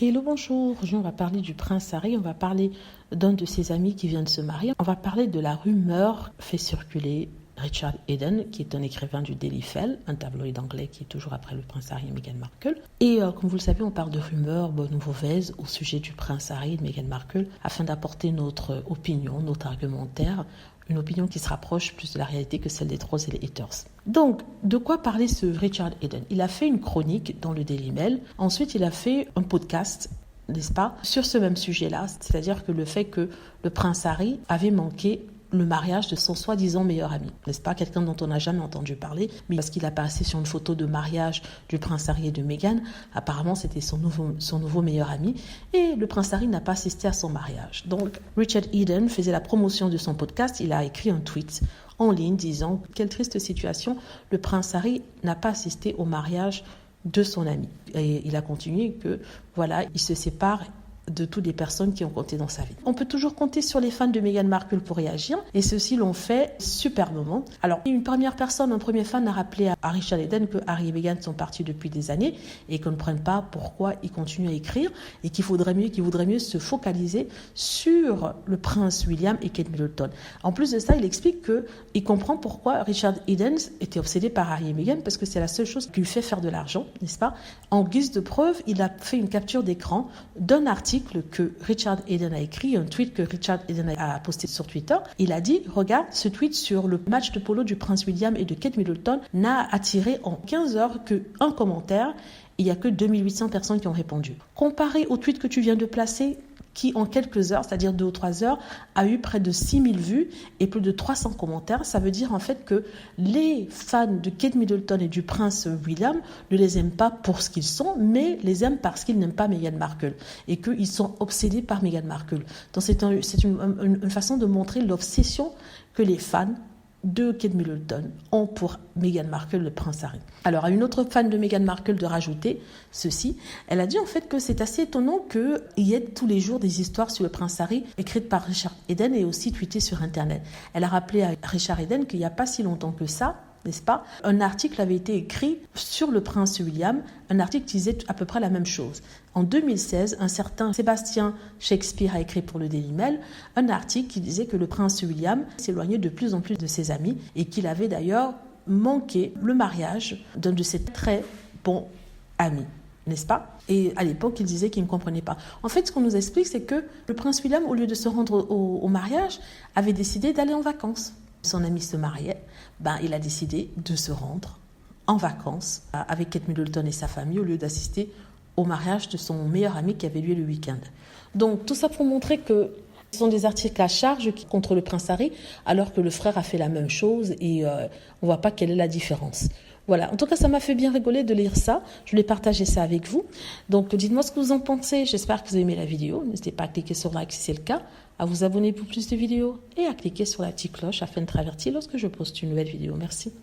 Hello, bonjour. Aujourd'hui, on va parler du prince Harry. On va parler d'un de ses amis qui vient de se marier. On va parler de la rumeur fait circuler Richard Eden, qui est un écrivain du Daily Mail, un tabloïd anglais qui est toujours après le prince Harry et Meghan Markle. Et comme vous le savez, on parle de rumeurs bonnes ou mauvaises au sujet du prince Harry et de Meghan Markle afin d'apporter notre opinion, notre argumentaire, une opinion qui se rapproche plus de la réalité que celle des trolls et des haters. Donc, de quoi parlait ce Richard Eden? Il a fait une chronique dans le Daily Mail. Ensuite, il a fait un podcast, n'est-ce pas, sur ce même sujet-là, c'est-à-dire que le fait que le prince Harry avait manqué le mariage de son soi-disant meilleur ami, n'est-ce pas, quelqu'un dont on n'a jamais entendu parler, mais parce qu'il apparaissait sur une photo de mariage du prince Harry et de Meghan, apparemment c'était son nouveau meilleur ami, et le prince Harry n'a pas assisté à son mariage. Donc Richard Eden faisait la promotion de son podcast, il a écrit un tweet en ligne disant quelle triste situation, le prince Harry n'a pas assisté au mariage de son ami. Et il a continué que voilà, il se sépare de toutes les personnes qui ont compté dans sa vie. On peut toujours compter sur les fans de Meghan Markle pour réagir, et ceux-ci l'ont fait superbement. Alors, un premier fan a rappelé à Richard Eden que Harry et Meghan sont partis depuis des années et qu'on ne comprenne pas pourquoi ils continuent à écrire et qu'il voudrait mieux se focaliser sur le prince William et Kate Middleton. En plus de ça, il explique qu'il comprend pourquoi Richard Eden était obsédé par Harry et Meghan, parce que c'est la seule chose qui lui fait faire de l'argent, n'est-ce pas? En guise de preuve, il a fait une capture d'écran d'un article que Richard Eden a écrit, un tweet que Richard Eden a posté sur Twitter. Il a dit, regarde, ce tweet sur le match de polo du prince William et de Kate Middleton n'a attiré en 15 heures qu'un commentaire. Il n'y a que 2800 personnes qui ont répondu. Comparé au tweet que tu viens de placer, qui en quelques heures, c'est-à-dire 2 ou 3 heures, a eu près de 6000 vues et plus de 300 commentaires. Ça veut dire en fait que les fans de Kate Middleton et du prince William ne les aiment pas pour ce qu'ils sont, mais les aiment parce qu'ils n'aiment pas Meghan Markle et qu'ils sont obsédés par Meghan Markle. Donc c'est une façon de montrer l'obsession que les fans de Kate Middleton ont pour Meghan Markle, le prince Harry. Alors, à une autre fan de Meghan Markle de rajouter ceci, elle a dit en fait que c'est assez étonnant qu'il y ait tous les jours des histoires sur le prince Harry écrites par Richard Eden et aussi tweetées sur Internet. Elle a rappelé à Richard Eden qu'il n'y a pas si longtemps que ça, n'est-ce pas, un article avait été écrit sur le prince William, un article qui disait à peu près la même chose. En 2016, un certain Sébastien Shakespeare a écrit pour le Daily Mail un article qui disait que le prince William s'éloignait de plus en plus de ses amis et qu'il avait d'ailleurs manqué le mariage d'un de ses très bons amis, n'est-ce pas? Et à l'époque, il disait qu'il ne comprenait pas. En fait, ce qu'on nous explique, c'est que le prince William, au lieu de se rendre au mariage, avait décidé d'aller en vacances. Son ami se mariait, il a décidé de se rendre en vacances avec Kate Middleton et sa famille au lieu d'assister au mariage de son meilleur ami qui avait lieu le week-end. Donc tout ça pour montrer que ce sont des articles à charge contre le prince Harry, alors que le frère a fait la même chose et on ne voit pas quelle est la différence. Voilà, en tout cas, ça m'a fait bien rigoler de lire ça. Je voulais partager ça avec vous. Donc, dites-moi ce que vous en pensez. J'espère que vous avez aimé la vidéo. N'hésitez pas à cliquer sur like si c'est le cas, à vous abonner pour plus de vidéos et à cliquer sur la petite cloche afin de être averti lorsque je poste une nouvelle vidéo. Merci.